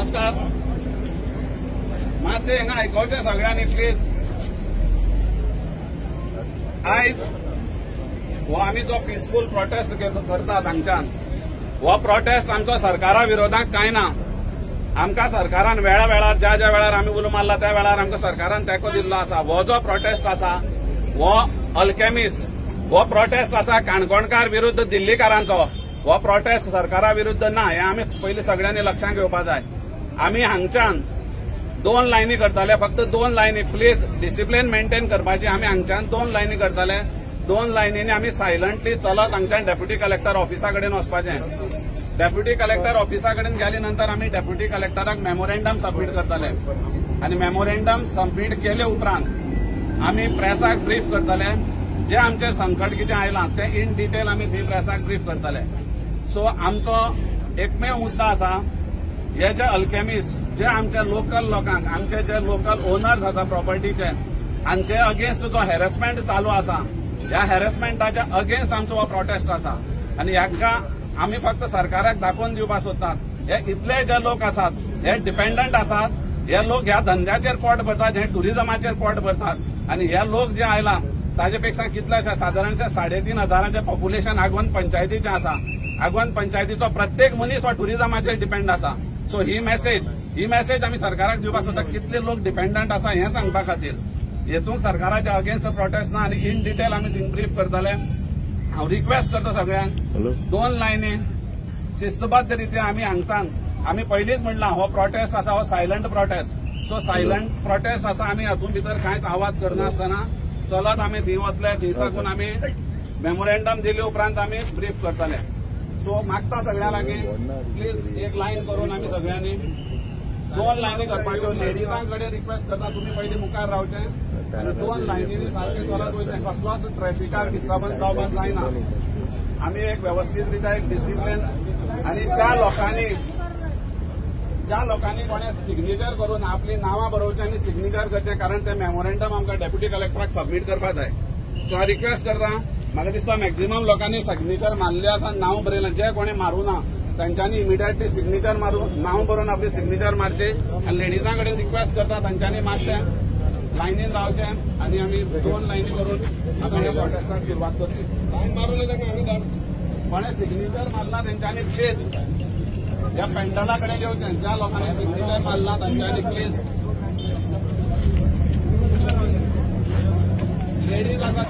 नमस्कार. मातशें हिंगा आयकोवचें सगळ्यांनी प्लीज. आयज हो आमी जो पिसफूल प्रोटेस्ट करतात हांगच्यान, हो प्रोटेस्ट आमचो सरकारा विरोधात कांय ना. आमकां सरकारान वेळा वेळार ज्या ज्या वेळार आमी उलो मारला त्या वेळार आमकां सरकारान तेंको दिल्लो आसा. हो जो प्रोटेस्ट आसा हो अल्केमिस्ट, हो प्रोटेस्ट आसा काणकोणकार विरुद्ध दिल्लीकारांचो. हो प्रोटेस्ट सरकारा विरुद्ध ना, हे आमी पयलीं सगळ्यांनी लक्षांत घेवपाक जाय. आमी हांगच्यान 2 लायनी करताले, फक्त 2 लायनी. प्लीज डिसिप्लिन मेंटेन करपाची. आमी हांगच्यान 2 लायनी करताले. 2 लायनींनी आमी सायलंटली चलत हांगच्यान डेप्युटी कलेक्टर ऑफिसा कडेन वचपाचें. डेप्युटी कलेक्टर ऑफिसा कडेन गेले नंतर आमी डेप्युटी कलेक्टराक मेमोरेंडम सबमीट करताले आनी मेमोरेंडम सबमीट केले उपरांत आमी प्रेसाक ब्रीफ करताले. जे आमचेर संकट कितें आयलां तें इन डिटेल आमी थंय प्रेसाक ब्रीफ करताले. सो आमचो एकमेव मुद्दा आसा, हे जे अल्केमिस्ट, जे आमच्या लोकल लोकांक, आमचे जे लोकल ओनर्स आसा प्रॉपर्टीचे, हांचे अगेन्स्ट जो हॅरेसमेंट चालू आसा, ह्या हॅरेसमेंटाच्या अगेन्स्ट आमचो हो प्रोटेस्ट आसा. आनी हाका आमी फक्त सरकाराक दाखोवन दिवपाक सोदतात. हे इतले जे लोक आसात हे डिपेंडंट आसात. हे लोक ह्या धंद्याचेर पोट भरतात, हे टुरिजमाचेर पोट भरतात. आनी हे लोक जे आयला ताजे पेक्षा कितलेशे सादारणशे 3,500 पॉप्युलेशन आगवंत पंचायतीचे आसा. आगवंत पंचायतीचो प्रत्येक मनीस हो टुरिजमाचेर डिपेंड आसा. सो ही मेसेज आमी सरकाराक दिवपाक सोदतात. कितले लोक डिपेंडंट आसा हें सांगपा खातीर. हेतूंक सरकाराच्या अगेन्स्ट प्रोटेस्ट ना आनी इन डिटेल आमी थिंग ब्रीफ करतले. हांव रिक्वेस्ट करता सगळ्यांक, 2 लायनी शिस्तबद्ध रित्या आमी हांगसान, आमी पयलींच म्हणलां हो प्रोटेस्ट आसा हो silent prostate. So silent prostate आसा. आमी हातूंत भितर कांयच आवाज करनासतना चलत आमी थंय वतले. थंय साकून आमी मेमोरेंडम दिले उपरांत आमी ब्रीफ करतले. सो मागता सगळ्यां लागीं प्लीज एक लायन करून आमी सगळ्यांनी 2 लायनी करपाच्यो. लेडीजां कडेन रिक्वेस्ट करता, तुमी पयलीं मुखार रावचें आनी 2 लायनींनी सारकें चलत वयचें. कसलोच ट्रॅफिकाक डिस्टर्बन्स जावपाक जायना. आमी एक व्यवस्थीत रित्या एक डिसिप्लिन आनी ज्या लोकांनी कोणें सिग्नेचर करून आपली नांवां बरोवचें आनी सिग्नेचर करचें, कारण तें मेमोरेंडम आमकां डेप्युटी कलेक्टराक सबमीट करपाक जाय. सो हांव रिक्वेस्ट करता, म्हाका दिसता मॅक्झिमम लोकांनी सिग्नेचर मारले आसा, नांव बरयलां. जे कोणें मारूं ना तांच्यांनी इमिडिएटली सिग्नेचर मारून, नांव बरोवन आपली सिग्नेचर मारची. आनी लेडीजां कडेन रिक्वेस्ट करता तांच्यांनी मातशें लायनीन रावचें आनी आमी 2 लायनी करून आतां ह्या प्रोटेस्टाक सुरवात करची. लायन मारून कोणें सिग्नेचर मारला तेंच्यांनी प्लीज ह्या पेंडला कडेन येवचें. ज्या लोकांनी सिग्नेचर मारला तांच्यांनी प्लीज. लेडीज आसा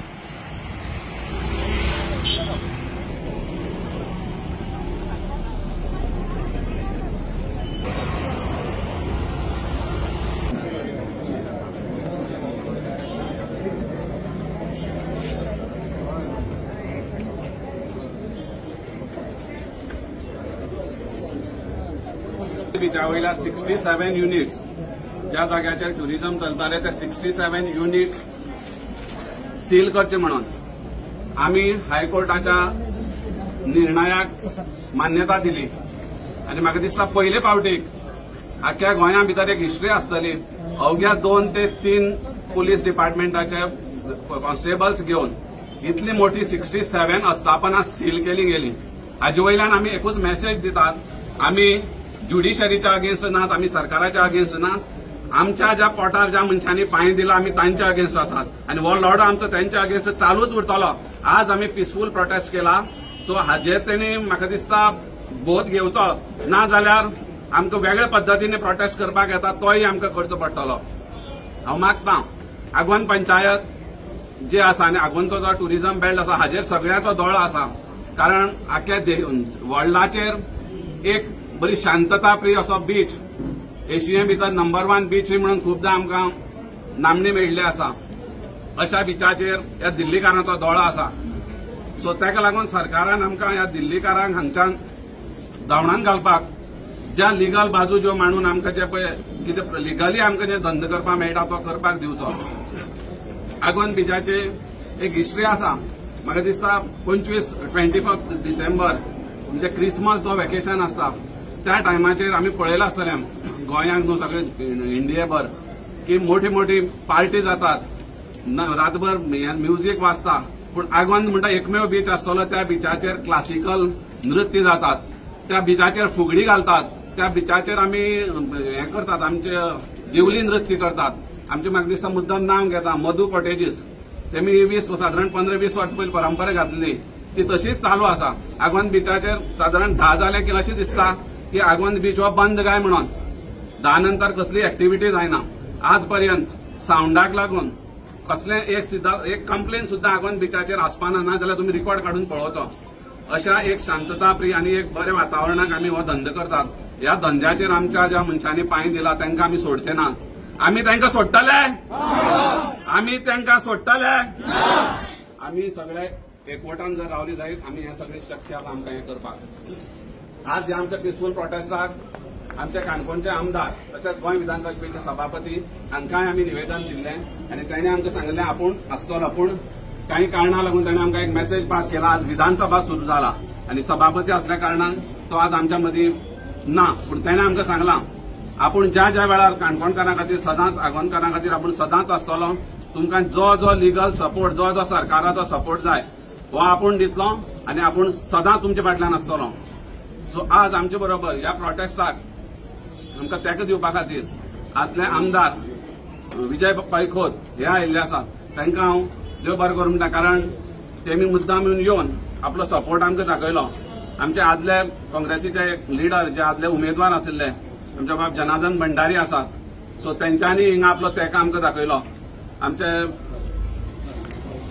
त्या वयल्या 67 युनिट्स ज्या जाग्याचेर टुरिजम चलताले ते 67 युनिट्स सील करचे म्हणून आमी हायकोर्टाच्या निर्णयाक मान्यता दिली. आनी म्हाका दिसता पयले फावटीक आख्या गोंया भितर एक हिस्ट्री आसतली. अवघ्या 2 ते 3 पुलीस डिपार्टमेंटाचे कॉन्स्टेबल्स घेवन इतली मोठी 67 अस्थापना सील केली गेली. हाजे वयल्यान आमी एकूच मेसेज दितात, आमी ज्युडिशरीच्या अगेन्स्ट नात, आमी सरकाराच्या अगेन्स्ट नात. आमच्या ज्या पोटार ज्या मनशांनी पांय दिला आमी तांच्या अगेन्स्ट आसात आनी हो लढो आमचो तांच्या अगेन्स्ट चालूच उरतलो. आज आमी पिसफूल प्रोटेस्ट केला. सो हाजेर तेणी म्हाका दिसता बोध घेवचो, ना जाल्यार आमकां वेगळ्या पद्दतीने प्रोटेस्ट करपाक येता तोय आमकां करचो पडटलो. हांव मागतां आगवंत पंचायत जे आसा आनी आगवंतचो जो टुरिजम बेल्ट आसा हाजेर सगळ्यांचो दोळो आसा. कारण आख्या वर्ल्डाचेर एक बरी शांतता प्रिय असो बीच, एशिये भितर नंबर 1 बीच म्हणून खूबदां आमकां नामणे मेळिल्ले आसा. अशा बिचाचेर ह्या दिल्लीकारांचो दोळो आसा. सो ताका लागून सरकारान आमकां ह्या दिल्लीकारांक हांगच्यान धांवडावन घालपाक ज्या लिगल बाजू ज्यो मांडून आमकां जे पळय कितें लिगली आमकां जे धंदो करपाक मेळटा तो करपाक दिवचो. आगवंत बिचाची एक हिस्ट्री आसा. म्हाका दिसता 25 डिसेंबर म्हणजे क्रिसमस जो वेकेशन आसता त्या टायमाचेर आमी पळयलां आसतलें गोंयांक न्हू सगळे इंडियेभर की मोठी पार्टी जातात, रातभर म्युझिक वाजता. पूण आगवंत म्हणटा एकमेव बीच आसतलो त्या बिचाचेर क्लासिकल नृत्य जातात. त्या बिचाचेर फुगडी घालतात त्या बिचाचेर आमी हे करतात, आमचे दिवली नृत्य करतात. आमचे म्हाका दिसता मुद्दम नांव घेता मधू कॉटेजीस. तेमी साधारण 15-20 वर्सां पयलीं परंपरा घातली ती तशीच चालू आसा. आगोंद बिचाचेर साधारण 10 जाले की अशें दिसता की आगोंद बीच हो बंद काय म्हणून. 10 नंतर कसली एक्टिव्हिटी जायना. आज पर्यंत साऊंडाक लागून कसले एक कंप्लेन सुद्धा आगोंद बिचाचेर आसपाना ना जाल्यार तुम्ही रिकॉर्ड काढून पळोवचो. अशा एक शांतता प्रिय आणि एक बरे वातावरणाक आमी हो धंदो करतात. ह्या धंद्याचेर आमच्या ज्या मनशांनी पांय दिला तांकां आमी सोडचे ना. आमी तांकां सोडटले, आमी तांकां सोडटले. आमी सगळे एकवटान जर रावली जायत आमी हे सगळे शक्य आसा आमकां हे करपाक. आज ह्या आमच्या पिसफूल प्रोटेस्टाक आमचे काणकोणचे आमदार तशेंच गोंय विधानसभेचे सभापती हांकांय आमी निवेदन दिल्लें आनी तांणी आमकां सांगलें आपूण आसतलो. पूण काही कारणां लागून ताणें आमकां एक मेसेज पास केला. आज विधानसभा सुरू जाला आनी सभापती असल्या कारणान तो आज आमच्या मदीं ना. पूण ताणें आमकां सांगलां आपूण ज्या ज्या वेळार काणकोणकारां खातीर सदांच आगोंदकारां खातीर आपूण सदांच आसतलो. तुमकां जो जो लिगल सपोर्ट जो जो सरकाराचो सपोर्ट जाय हो आपूण दितलो आनी आपूण सदां तुमचे फाटल्यान आसतलो. सो आज आमचे बरोबर ह्या प्रोटेस्टाक आमकां तेंको दिवपा खातीर आदले आमदार विजय पैखोत हे आयिल्ले आसात. तांकां हांव देव बरें करूं म्हणटा, कारण तेमी मुद्दाम येवन आपलो सपोर्ट आमकां दाखयलो. आमचे आदले काँग्रेसीचे लिडर जे आदले उमेदवार आशिल्ले आमचे बाब जनार्दन भंडारी आसात. सो तेंच्यांनी हिंगा आपलो तेंको आमकां दाखयलो. आमचे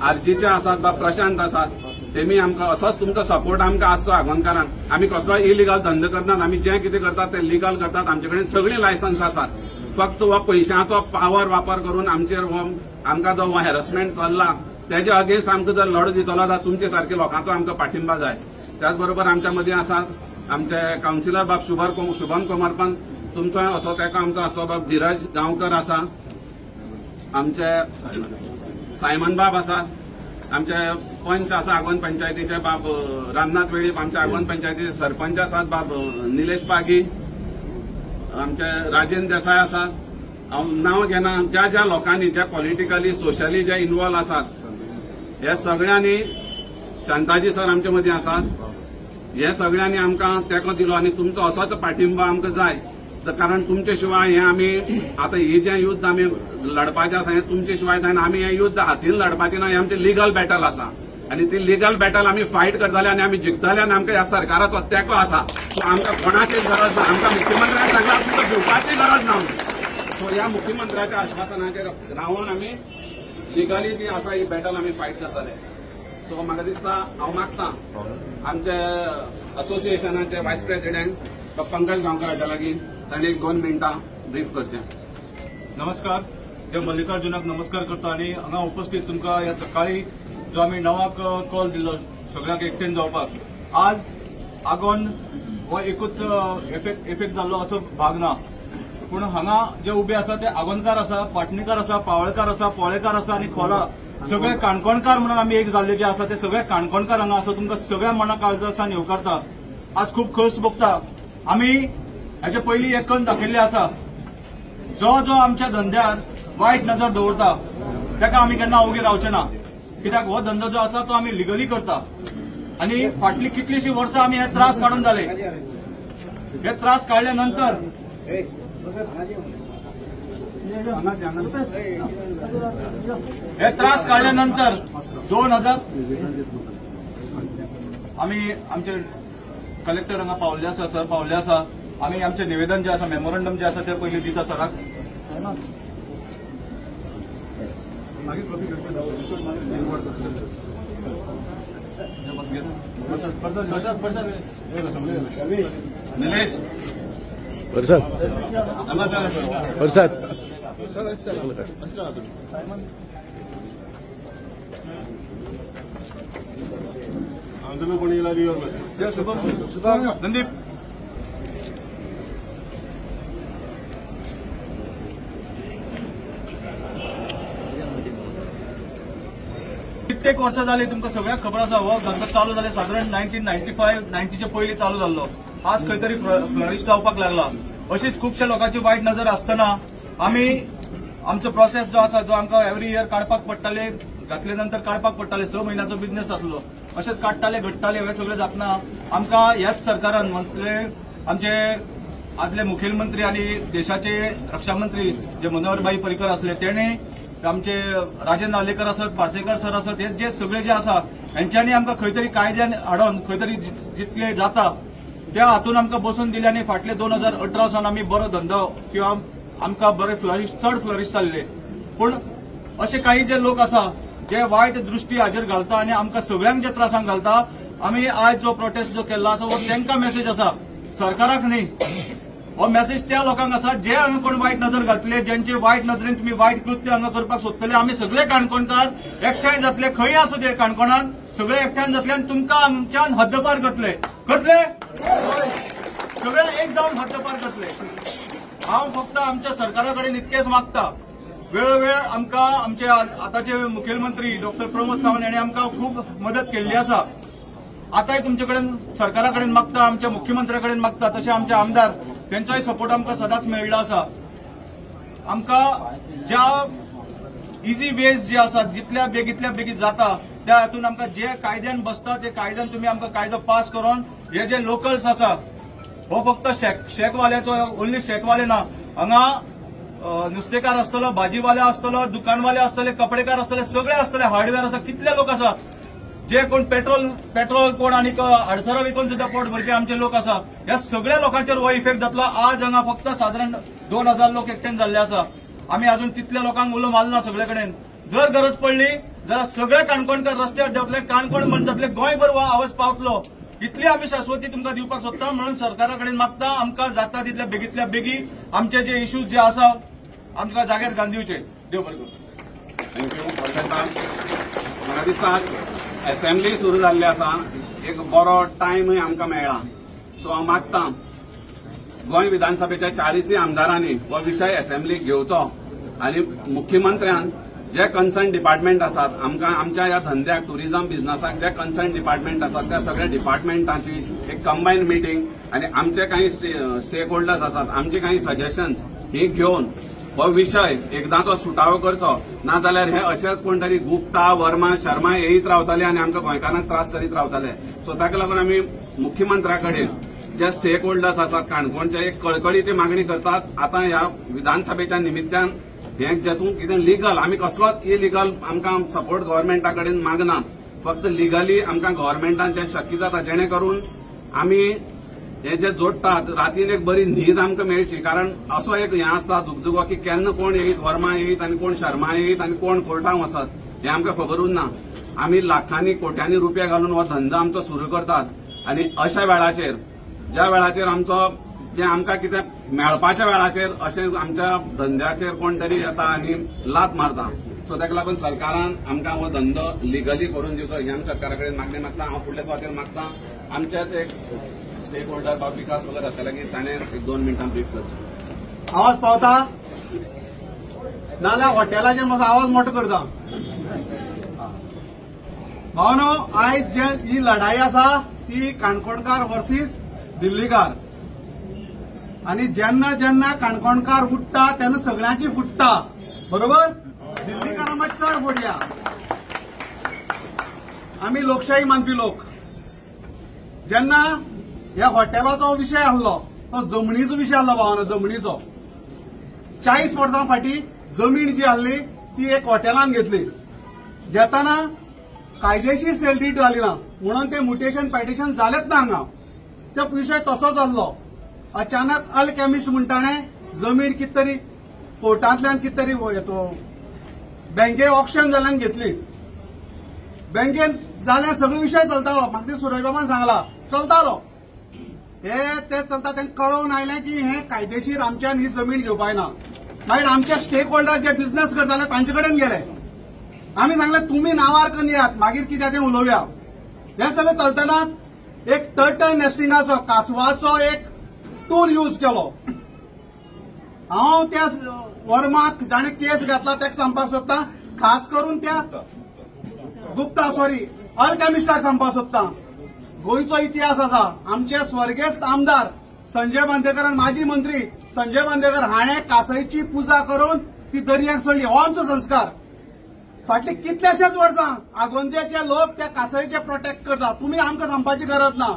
आरजीचे आसात बाब प्रशांत आसात. तेमी आमकां असोच तुमचो सपोर्ट आमकां आसचो आगोंदकारांक. आमी कसलोय इलिगल धंदो करतात. आमी जें कितें करतात तें लिगल करतात. आमचे कडेन सगळीं लायसन्स आसात. फक्त हो पयशांचो पावर वापर करून आमचेर हो आमकां जो हॅरसमेंट चल्ला तेजे अगेन्स्ट आमकां जर लढो दितलो जाल्यार तुमचे सारके लोकांचो आमकां पाठिंबा जाय. त्याच बरोबर आमच्या मदीं आसात आमचे कावन्सिलर बाब शुभम कुमार पंत, तुमचो असो तेको आमचो असो बाब धीरज गांवकर आसा. आमचे सायमन बाब आसात. आमचे पंच आसा आगोंद पंचायतीचे बाब रामनाथ वेळीप. आमचे आगोंद पंचायतीचे सरपंच आसात बाब निलेश पागी. आमचे राजेंद्र देसाय आसात. हांव नांव घेना. ज्या ज्या लोकांनी जे पॉलिटिकली सोशली जे इन्वॉल्व आसात हे सगळ्यांनी, शांताजी सर आमचे मदीं आसात, हे सगळ्यांनी आमकां तेंको दिलो आनी तुमचो असोच पाठिंबा आमकां जाय. कारण तुमचे शिवाय हे आमी आतां ही जे युद्ध आमी लडपाचें आसा हें तुमचे शिवाय जायना. आमी हें युद्ध हातीन लडपाचें ना. हें आमचें लिगल बॅटल आसा आनी ती लिगल बॅटल आमी फायट करतले आनी आमी जिखतले आनी आमकां ह्या सरकाराचो तेंको आसा. सो आमकां कोणाची गरज ना. आमकां मुख्यमंत्र्यान सांगलां तुमकां भिवपाची गरज ना. सो ह्या मुख्यमंत्र्याच्या आश्वासनाचेर रावन आमी लिगली जी आसा ही बॅटल आमी फायट करतले. सो म्हाका दिसता हांव मागतां आमचे असोसिएशनाचे व्हायस प्रेसिडेंट पंकज गांवकर हाच्या लागीं ताणें 1-2 मिनटां ब्रीफ करचें. नमस्कार. हे मल्लिकार्जुनाक नमस्कार करता आणि हांगा उपस्थित तुमकां ह्या सकाळी जो आमी णवाक कॉल दिल्लो सगळ्यांक एकठांय जावपाक. आज आगोंद हो एकूच इफेक्ट जाल्लो असो भाग ना. पूण हांगा जे उबे आसा ते आगोंदकार आसा, पाटणेकार आसा, पावळेकार आसा, पोळेकार आसा आनी खोला सगळे काणकोणकार म्हणून आमी एक जाल्ले जे आसा ते सगळे काणकोणकार हांगा आसा. तुमकां सगळ्या मना काळजासान येवकारता. आज खूब खोस भोगता. आमी हाचे पयलीं एक कण दाखयल्ले आसा. जो जो आमच्या धंद्यार वायट नजर दवरता ताका आमी केन्ना ओगी रावचे ना. कित्याक हो धंदो जो आसा तो आमी लिगली करता आनी फाटली कितलीशीं वर्सां आमी हे त्रास काडून जाले. हे त्रास काडल्या नंतर हे त्रास काडल्यानंतर 2000 आमी आमचे कलेक्टर हांगा पावल्ले आसा, सर पावल्ले आसा. आमी आमचे निवेदन जे आसा, मेमोरंडम जे आसा ते पयलीं दिता सराक. निलेश प्रसाद शुभम संदीप कित्येक वर्सां जाली. तुमकां सगळ्यांक खबर आसा हो धंदो चालू जाले साधारण 1995-90चे पयलीं चालू जाल्लो. आज खंय तरी फ्लरिश जावपाक लागला. अशीच खुबशा लोकांची वायट नजर आसतना आमी आमचो प्रोसेस जो आसा जो आमकां एवरी इयर काडपाक पडटाले, घातले नंतर काडपाक पडटाले. 6 म्हयन्याचो बिझनेस आसलो. अशेंच काडटाले घडटाले. हे सगळें जातना आमकां ह्याच सरकारान म्हटले आमचे आदले मुखेलमंत्री आणि देशाचे रक्षा मंत्री जे मनोहरभाई पर्रीकर असले तेणे आमचे राजेंद्र आलेकर असत, पार्सेकर सर असत, हे जे सगळे जे आसा हेंच्यांनी आमकां खंय तरी कायद्यान हाडून खंय तरी जितले जाता त्या हातून आमकां बसून दिले आनी फाटले 2018 सावन आमी बरो धंदो किंवा आमकां बरे चड फ्लरिश जाल्ले. पूण असे काही जे लोक आसा जे वायट दृष्टी हाजेर घालता आनी आमकां सगळ्यांक जे त्रासांक घालता, आमी आज जो प्रोटेस्ट जो केल्लो आसा हो तांकां मेसेज आसा, सरकाराक न्ही. हो मेसेज त्या लोकांक आसा जे हांगा कोण वायट नजर घातले, ज्यांचे वायट नजरेन तुमी वायट कृत्य हांगा करपाक सोदतले. आमी सगळे काणकोणकार एकठांय जातले, खंय आसूं ते काणकोणात सगळे एकठांय जातले आनी तुमकां आमच्यान हद्दपार करतले. सगळे एक जावन हद्दपार करतले. हांव फक्त आमच्या सरकारा कडेन इतकेच मागता, वेळोवेळ आमकां आमचे आताचे मुखेलमंत्री डॉक्टर प्रमोद सावंत हांणी आमकां खूब मदत केल्ली आसा. आतांय तुमचे कडेन सरकारा कडेन मागता, आमच्या मुख्यमंत्र्या कडेन मागता, तशें आमचे आमदार त्यांचाय सपोर्ट आमकां सदांच मेळिल्लो आसा. आमकां ज्या इजी वेज जे आसात जितल्या बेगीत जाता त्या हातून आमकां जे कायद्यान बसता ते कायद्यान तुमी आमकां कायदो पास करून हे जे लोकल्स आसा, हो फक्त शेकवाल्याचो ओन्ली शेकवाले ना, हांगा नुस्तेकार आसतलो, भाजीवाले आसतलो, दुकानवाले आसतले, कपडेकार आसतले, सगळे आसतले, हार्डवेअर आसा, कितले लोक आसा जे कोण पेट्रोल कोण आनी आडसरां विकून सुद्धा पोट भरपी आमचे लोक आसा. ह्या सगळ्या लोकांचेर हो इफेक्ट जातलो. आज हांगा फक्त साधारण 2000 लोक एकठांय जाल्ले आसा. आमी अजून तितल्या लोकांक उलो मारलो ना सगळे कडेन. जर गरज पडली जाल्यार सगळे काणकोणकार रस्त्यार देंवतले, काणकोण म्हणून जातले, गोंयभर हो आवाज पावतलो. इतली आमी शाश्वती तुमकां दिवपाक सोदता. म्हणून सरकारा कडेन मागता आमकां जाता तितल्या बेगींतल्या बेगी आमचे जे इश्यूज जे आसा आमकां जाग्यार घालून दिवचे. देव बरें करूं. थँक्यू. म्हाका दिसता असेंब्ली सुरू जाल्ली आसा, एक बरो टायमूय आमकां मेळ्ळा. सो हांव मागतां गोंय विधानसभेच्या 40 आमदारांनी हो विशय असेंब्लीक घेवचो आनी मुख्यमंत्र्यान जे कन्सर्न डिपार्टमेंट आसात आमकां आमच्या ह्या धंद्याक टुरिझम बिझनसाक जे कन्सर्न डिपार्टमेंट आसात त्या सगळ्या डिपार्टमेंटांची एक कंबायन मिटींग आनी आमचे काही स्टेक होल्डर्स आसात, आमचे काही सजेशन्स ही घेवन हो विषय एकदांचो सुटावो करचो. नाजाल्यार हे अशेच कोण तरी गुप्ता, वर्मा, शर्मा येयत रावतले आनी आमकां गोंयकारांक त्रास करीत रावतले. सो ताका लागून आमी मुख्यमंत्र्या कडेन जे स्टेक होल्डर्स आसात काणकोणचे एक कळकळीची मागणी करतात. आतां ह्या विधानसभेच्या निमित्यान हे जेतून कितें लिगल आमी कसलोच इलिगल आमकां सपोर्ट गव्हर्मेंटा कडेन मागनात. फक्त लिगली आमकां गव्हर्मेंटान जें शक्य जाता जेणे करून आमी हे जे जोडटात रातीन एक बरी न्हीद आमकां मेळची. कारण असो एक हें आसता दुगदुगो की केन्ना कोण येयत, वर्मा येयत आनी कोण शर्मा येयत आनी कोण कोर्टांत वचत हें आमकां खबर उरना. आमी लाखांनी कोट्यांनी रुपया घालून हो धंदो आमचो सुरू करतात आनी अशा वेळाचेर ज्या वेळाचेर आमचो जे आमकां कितें मेळपाच्या वेळाचेर अशें आमच्या धंद्याचेर कोण तरी येता आनी लात मारता. सो ताका लागून सरकारान आमकां हो धंदो लिगली करून दिवचो ही आमी सरकारा कडेन मागणी मागता. हांव फुडल्या सुवातेर मागता आमचेच एक स्टेक होल्डर बाब विकास वगैरे आसले की ताणें 1-2 मिनटां ब्रीफ करचें. आवाज पावता नाल्यार हॉटेलाचेर म्हाका आवाज मोठो करता. भावनो, आयज जे ही लढाई आसा ती काणकोणकार वर्सीस दिल्लीकार. आणि जेन्ना जेन्ना काणकोणकार उठता तेन्ना सगळ्यांची फुटता, बरोबर. दिल्लीकारां मातशें चड फोडया. आमी लोकशाही मानपी लोक. जेन्ना ह्या हॉटेलाचो विशय आसलो तो जमनीचो विशय आसलो भावना, जमनीचो. 40 वर्सां फाटीं जमीन जी आसली ती एक हॉटेलान घेतली. घेताना कायदेशीर सेल डीड जाली ना म्हणून ते म्युटेशन पॅटिशन जालेच ना हांगा. तो विशय तसोच जाल्लो. अचानक अल केमिस्ट म्हणटाणे जमीन कितें तरी कोर्टांतल्यान कितें तरी येतो बँके ऑक्शन जाल्यान घेतली. बँकेन जाल्यार सगळो विशय चलतालो. म्हाका ते सुरज बाबान सांगला चलतालो. हे ते चलता तांकां कळोवन आयलें की हे कायदेशीर आमच्यान ही जमीन घेवपाक ना. मागीर आमचे स्टेक होल्डर जे बिझनेस करताले तांचे कडेन गेले. आमी सांगलें तुमी नांवार करून येयात, मागीर कितें तें उलोवया. हे सगळें चलतनाच एक टर्टल नेस्टिंगाचो कासवाचो एक टूल यूज केलो. हांव त्या वर्माक जाणे केस घातला ताका सांगपाक सोदता, खास करून त्या गुप्ता अल केमिस्टाक सांगपाक सोदता. गोंयचो इतिहास आसा. आमचे स्वर्गेस्त आमदार संजय बांदेकर आनी माजी मंत्री संजय बांदेकर हाणें कासयची पुजा करून ती दर्याक सोडली. हो आमचो संस्कार. फाटली कितलेशेच वर्सां आगोंदेचे लोक त्या कासयचे प्रोटेक्ट करता. तुमी आमकां सांगपाची गरज ना.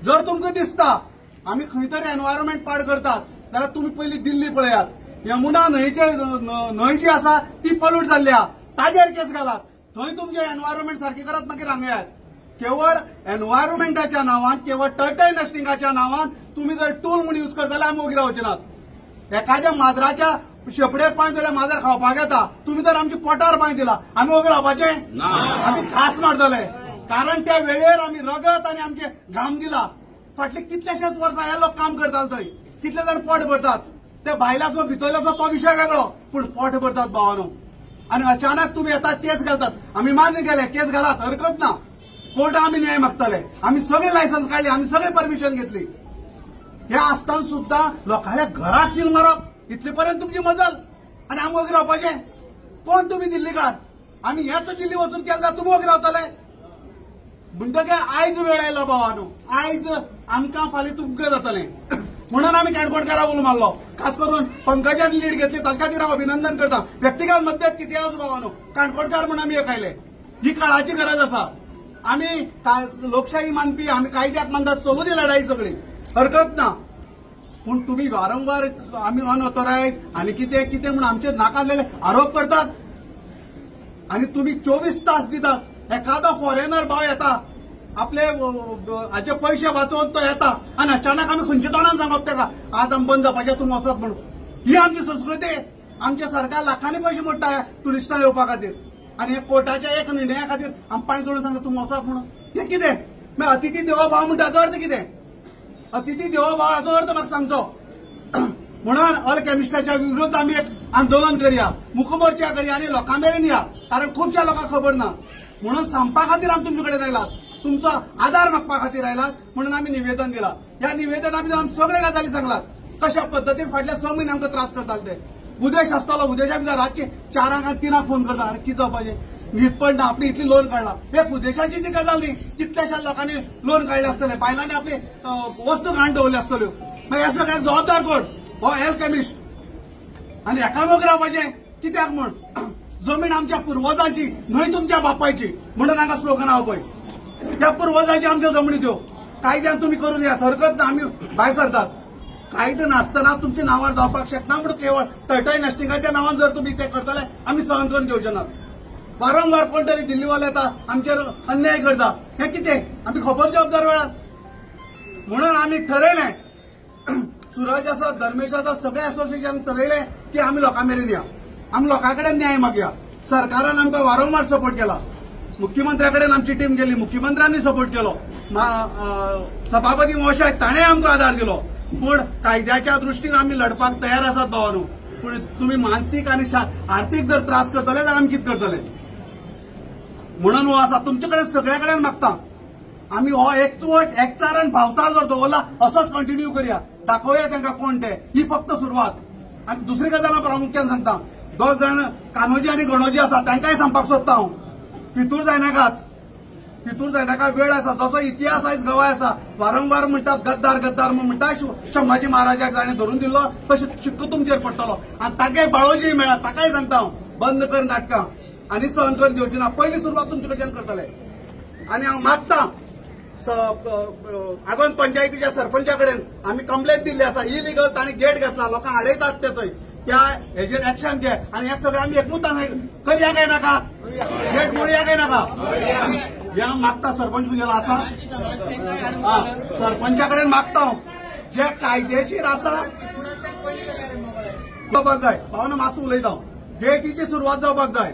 जर तुमकां दिसता आमी खंय तरी एनवायरमेंट पाड करतात जाल्यार तुम्ही पयली दिल्ली पळयात यमुना न्हंय जी आसा ती पॉल्यूट जाल्ली आहा ताजेर केस घालात थंय तुमचे एनवायरमेंट सारखे करात मागीर हांगायात केवळ एनवायरमेंटाच्या नांवान केवळ टर्टल नेस्टिंगाच्या नांवान तुम्ही जर टूल म्हणून यूज करता जाल्यार आमी वगैरे रावचे नात एखाद्या माजराच्या शेपडेर पांय दिल्यार माजर खावपाक येता तुम्ही जर आमच्या पोटार पांय दिला आमी वगैरे रावपाचे आमी घास मारतले कारण त्या वेळेर आमी रगत आनी आमचे घाम दिला फाटले कितलेशेच वर्सां हे लोक काम करताले थंय कितले जाण पोट भरतात त्या भायल्याचो भितरल्याचो तो विशय वेगळो पूण पोट भरतात भावानो आणि अचानक तुम्ही येतात केस घालतात आम्ही मान्य केले केस घालात हरकत ना कोर्टात आम्ही न्याय मागतले आम्ही सगळे लायसन्स काढले आम्ही सगळे परमिशन घेतली हे आसतना सुद्धा लोकांच्या घरात सील मारप इतलेपर्यंत तुमची मजल आणि आमी वगैरे रावपाचे कोण तुम्ही दिल्लीकार आम्ही हेच दिल्ली वचून केला तुम्ही वगैरे रावतले म्हणटकीर आयज वेळ आयलो भावानो आयज आमकां फाल्यां तुमकां जातलें म्हणून आम्ही काणकोणकाराक उलो मारलो खास करून पंकजान लीड घेतली ताचे खातीर हांव अभिनंदन करता व्यक्तिगत मदत कितें आसूं भावानो काणकोणकार म्हणून आमी एक आयले ही काळाची गरज आसा आमी लोकशाही मानपी आमी कायद्याक मानतात चलू दी लढाई सगळी हरकत ना पूण तुम्ही वारंवार आमी अनऑथोरायज आनी कितें कितें म्हणून आमचे नाकाजलेले आरोप करतात आनी तुम्ही 24 तास दितात एखादो फॉरेनर भाव येता आपले हाचे पैसे वाचोवन तो येता आनी अचानक आमी खंयच्या तोंडान सांगप ताका आज आमी बंद जावपाचें तुमी वचत म्हणून ही आमची संस्कृती आमचे सरकार लाखांनी पयशे मोडटा टुरिस्टांक येवपा खातीर आनी हे कोर्टाच्या एक निर्णया खातीर आमी पांय जोडून सांगता तुमी वचप म्हणून हें कितें मागीर अतिथी देवो भाव म्हणटा हाचो अर्थ कितें अतिथी देवो भाव हाचो अर्थ म्हाका सांगचो म्हणून ऑल केमिस्टाच्या विरुद्ध आमी एक आंदोलन करया मुखमोर्चा करया आनी लोकां मेरेन या कारण खुबशा लोकांक खबर ना म्हणून सांगपा खातीर आमी तुमचे कडेन आयलात तुमचो आधार मागपा खातीर आयलात म्हणून आमी निवेदन दिलां ह्या निवेदनान आमी सगळे गजाली सांगलात कशा पद्दतीन फाटल्या 6 म्हयने आमकां त्रास करताले ते उदेश आसतालो उदेशा भितर रातचे 4 आनी 3 फोन करता अरे कितें जावपाचें न्हीद पडना आपली इतली लोन काडला एक उदेशाची ती गजाल न्ही कितल्याशा लोकांनी लोन काडले आसतले बायलांनी आपली वस्तू घाण दवरल्यो आसतल्यो मागीर हे सगळ्याक जबाबदार कोण हो हेल्थ केमिस्ट आनी एका वगैरे रावपाचें कित्याक म्हण जमीन आमच्या पुर्वजांची न्हय तुमच्या बापायची म्हणून हांगा स्लोगन आहा पळय त्या पुर्वजांची आमच्यो जमनी त्यो कायद्यान तुम्ही करून येयात हरकत ना आमी भायर सरतात कायदो नासतना तुमच्या नांवार जावपाक शकना म्हणून केवळ टर्टल नेस्टिंगाच्या नांवान जर तुम्ही ते करतले आमी सहन करून घेवचे नात वारंवार कोण तरी दिल्लीवाले येता आमचेर अन्याय करता हे कितें आमी खबर जबाबदार वेळार म्हणून आमी ठरयलें सुरज आसा धर्मेश आसा सगळे असोसिएशन ठरयलें की आमी लोकां मेरेन या आमी लोकां कडेन न्याय मागया सरकारान आमकां वारंवार सपोर्ट केला मुख्यमंत्र्या कडेन आमची टीम गेली मुख्यमंत्र्यांनी सपोर्ट केलो सभापती महोदय ताणें आमकां आदार दिलो पूण कायद्याच्या दृश्टीन आमी लढपाक तयार आसात भावानो पूण तुमी मानसीक आनी आर्थीक जर त्रास करतले जाल्यार आमी कितें करतले म्हणून हो आसा तुमचे कडेन सगळ्या कडेन मागता आमी हो एकवट एकचार आनी भावचार जर दवरला असोच कंटिन्यू करया दाखोवया तांकां कोण ते ही फक्त सुरवात आनी दुसरी गजाल हांव प्रामुख्यान सांगता 2 जाण कान्होजी आनी गणोजी आसा तांकांय सांगपाक सोदता हांव फितूर जायनाका वेळ आसा जसो इतिहास आयज गवाय आसा वारंवार म्हणटात गद्दार गद्दार म्हणटा संभाजी महाराजाक जाणें धरून दिल्लो तशें शिक्को तुमचेर पडटलो आनी ताकाय बाळोजी मेळ्ळा ताकाय सांगता हांव बंद कर नाटकां आनी सहन करून घेवची ना पयली सुरवात तुमचे कडच्यान करतले आनी हांव मागता आगोंद पंचायतीच्या सरपंचा कडेन आमी कंप्लेंट दिल्ली आसा इलिगल ताणें गेट घातला लोकांक आडयतात ते थंय त्या हेजेर एक्शन घे आनी हे सगळें आमी एकूच करया काय नाका गेट मोडया काय नाका हे मागता सरपंच तुगेलो आसा सरपंचा कडेन मागता हांव जे कायदेशीर आसा जावपाक जाय भावना मातसो उलयता गेटीची सुरवात जावपाक जाय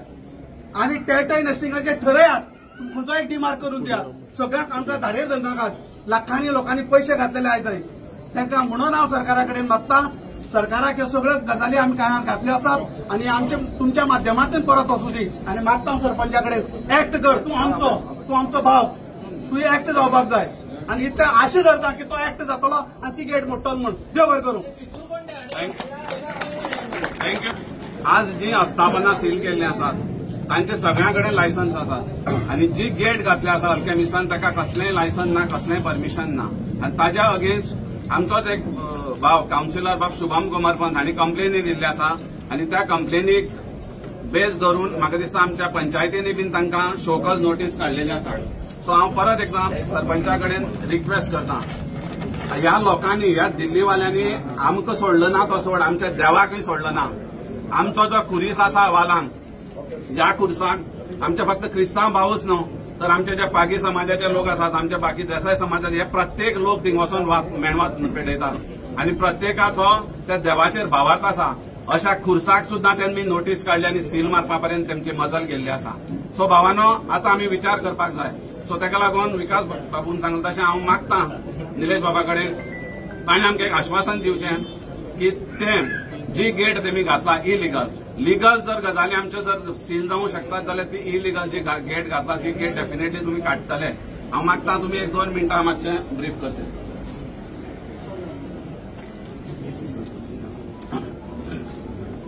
आनी टर्टल नेस्टिंगाचे ठरयात खंयचोय डिमार्क करून दियात सगळ्यांक आमकां धारेर धरनाकात लाखांनी लोकांनी पयशे घातलेले आहाय थंय तांकां म्हणून हांव सरकारा कडेन मागता सरकाराक ह्यो सगळ्यो गजाली आमी कानार घातल्यो आसात आनी आमचे तुमच्या माध्यमांतून परत वचूं दी आनी मागता हांव सरपंचा कडेन एक्ट कर तूं आमचो भाव तूं एक्ट जावपाक जाय आनी इतलें आशा धरता की तो एक्ट जातलो आनी ती गेट मोडटलो म्हूण देव बरें करूं थँक्यू आज जी आस्थापना सील केल्ली आसात तांचे सगळ्यां कडेन लायसन्स आसात आनी जी गेट घातली आसा अल्केमिस्टान ताका कसलेंय लायसन्स ना कसलेंय परमिशन ना आनी ताज्या अगेन्स्ट आमचोच एक भाव काउन्सिलर बाब शुभम कुमार पंत हांणी कंप्लेनी दिल्ली आसा आनी त्या कंप्लेनीक बेस धरून म्हाका दिसता आमच्या पंचायतींनी बीन तांकां शोकॉज नोटीस काडलेली आसा सो हांव परत एकदां सरपंचा कडेन रिक्वेस्ट करता ह्या लोकांनी ह्या दिल्लीवाल्यांनी आमकां सोडलं ना तो सोड, आमच्या देवाकय सोडलं ना. आमचो जो खुरीस आसा वालान, ह्या खुर्साक आमचे फक्त क्रिस्तांव भावूच न्हू, तर आमचे जे पागी समाजाचे लोक आसात, आमचे बाकी देसाई समाजाचे, हे प्रत्येक लोक थिंग वचून मेणवात पेटयतात आणि प्रत्येकाचो त्या देवाचेर भावार्थ आसा. अशा खुर्साक सुद्धा त्यांनी नोटीस काढली आणि सील मारपा पर्यंत त्यांची मजल गेल्ली आसा. सो भावानो, आता आम्ही विचार करपाक जाय. सो ताका लागून विकास बाबून सांगला तशें हांव मागता निलेश बाबा कडेन, ताणें आमकां एक आश्वासन दिवचें की ते जी गेट तेमी घातला लिगल जर गजाली आमच्यो जर सील जावंक शकतात जाल्यार ती इलिगल जी गेट घातला ती गेट डेफिनेटली तुम्ही काडटले. हांव मागता तुम्ही 1-2 मिनटां मातशें ब्रीफ करचे.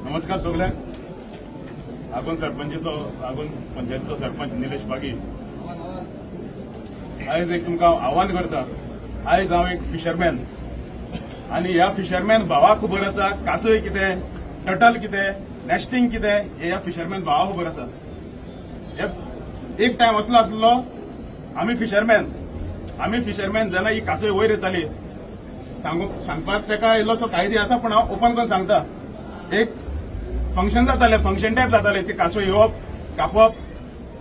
नमस्कार सगळ्यांक. आगोंद सरपंचीचो आगोंद पंचायतीचो सरपंच निलेश पागी. आयज एक तुमकां आव्हान करता. आयज हांव एक फिशरमॅन आनी ह्या फिशरमॅन भावाक खबर आसा कासय कितें, टटल कितें, नेस्टिंग कितें, हे ह्या फिशरमॅन भावाक खबर आसा. एक टायम असलो आसलो आमी फिशरमॅन जेन्ना ही कासय वयर येताली सांगपाक ताका इल्लोसो कायदे आसा, पण हांव ओपन करून सांगता. एक फंक्शन जाताले, फंक्शन टायप जाताले. ती कासव येवप, कापप,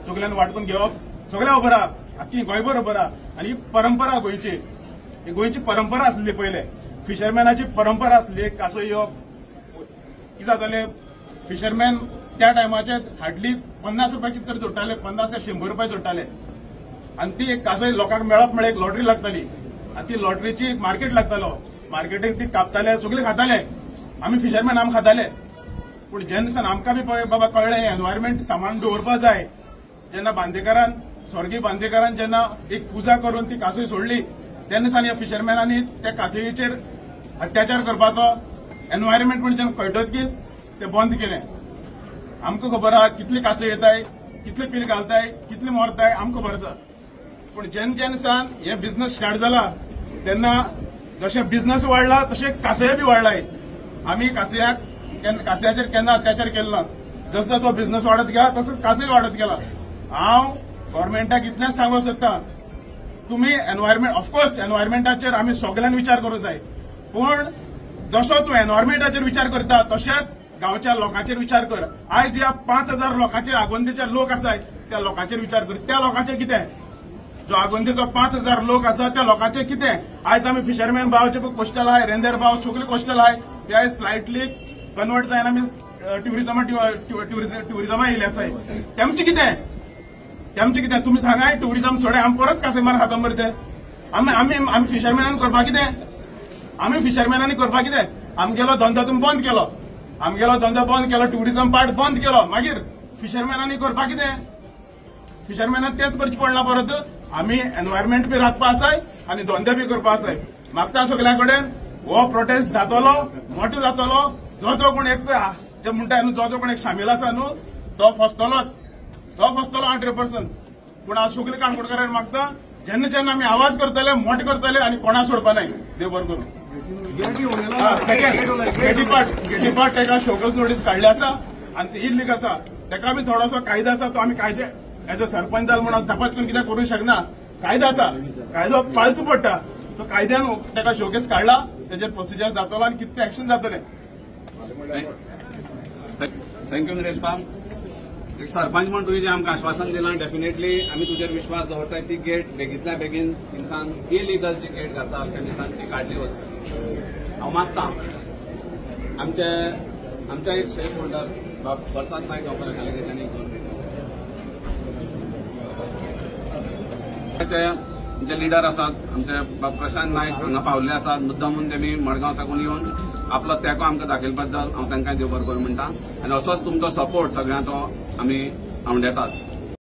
सगळ्यांनी वाटपून घेवप, सगळ्या खबर आहा, आख्खी गोंयभर खबर आहा. आनी ही परंपरा गोंयची, ही गोंयची परंपरा आसली. पयले फिशरमॅनाची परंपरा आसली. एक कासव येवप, कितें जाताले फिशरमॅन त्या टायमाचेर हार्डली 50 रुपया कितें तरी जोडटाले, 50 ते 100 रुपया जोडटाले. आनी ती एक कासय लोकांक मेळप म्हळ्यार एक लॉटरी लागताली. आनी ती लॉटरीची एक मार्केट लागतालो. मार्केटीक ती कापताले, सगळे खाताले. आमी फिशरमॅन आमी खाताले. पूण जेन्ना आमकां बी पळय बाबा कळ्ळें एनवायरमेंट सांबाळून दवरपाक जाय. जेन्ना बांदेकारान, स्वर्गीय बांदेकारान जेन्ना एक पुजा करून ती कासय सोडली, तेन्ना ह्या फिशरमॅनांनी त्या कासयेचेर अत्याचार करपाचो एनवायरमेंट म्हणजे कळटकीच ते बंद केलें. आमकां खबर आहा कितली कासय येताय, कितले पील घालताय, कितले मरताय, आमकां खबर आसा. पूण जेन्ना हे बिझनेस स्टार्ट जाला तेन्ना जशें बिझनेस वाडला तशें कासय बी वाडलाय. आमी कासयाचेर केन्ना अत्याचार केलो ना. जसो जसो बिझनेस वाडत गेला तसोच कासय वाडत गेला. हांव गव्हर्मेंटाक इतलेंच सांगूंक सोदतां, तुम्ही एनवायरमेंट, ऑफकोर्स एनवायरमेंटाचेर आमी सगळ्यांनी विचार करूंक जाय. पूण जसो तूं एनवायरमेंटाचेर विचार करता तशेंच गांवच्या लोकांचेर विचार कर. आयज ह्या 5000 लोकांचेर आगोंदेचे लोक आसाय त्या लोकांचेर विचार कर. त्या लोकांचें कितें? जो आगोंदेचो 5000 लोक आसा त्या लोकांचें कितें? आयज आमी फिशरमॅन भावचे पळय कोस्टल आहाय, रेंदेर भाव सगळे कोस्टल आहाय, ते आयज स्लायटली कन्वर्ट जायन आमी ट्युरिझमा येयले आसाय. तेमचें कितें? तुमी सांगाय ट्युरिझम सोडाय, आमी परत कासयमार खाता मरे ते. आमी फिशरमॅनांनी करपाक कितें? आमगेलो धंदो तुमी बंद केलो, ट्युरिझम पार्ट बंद केलो, मागीर फिशरमॅनांनी करपाक कितें? फिशरमॅनान तेच करचें पडना परत. आमी एनवायरमेंट बी राखपा आसाय आनी धंदे बी करपा आसाय. मागता सगळ्यां कडेन हो प्रोटेस्ट जातलो, मोठो जातलो. जो कोण एक जे म्हणटा न्हू, जो कोण एक शामील आसा न्हू, तो फसतलो 100%. पूण हांव सगळे काणकोणकारांक मागता, जेन्ना आमी आवाज करतले, मोठे करतले आनी कोणा सोडपा नाय. देव बरें करूं. गेटी पार्ट ताका शोकस नोटीस काडली आसा आनी ती इल्लीग आसा. ताका बी थोडोसो कायदो आसा, तो आमी कायदे एज अ सरपंच जाल म्हणून झपाट करून कितें करूंक शकना. कायदो आसा, कायदो पाळचो पडटा. तो कायद्यान ताका शोकेस काडला, तेजेर प्रोसिजर जातलो आनी कितें एक्शन जातलें. थँक्यू निलेश बाब. एक सरपंच म्हणून तुवें जें आमकां आश्वासन दिलां, डेफिनेटली आमी तुजेर विश्वास दवरताय. ती गेट बेगींतल्या बेगीन थिंगसान इलिगल जी गेट घालता त्या दिसान ती काडली वता. हांव मागतां आमच्या एक स्टेक होल्डर बरसात नायक गांवकार घाले की तांणी 2 मिनटां जे लिडर आसात आमचे प्रशांत नायक हांगा पावल्ले आसात. मुद्दामून तेमी मडगांव साकून येवन आपलो तेंको आमकां दाखयले बद्दल हांव तांकां देव बरें करूं म्हणटा. आनी असोच तुमचो सपोर्ट सगळ्यांचो आमी आवंडेतात.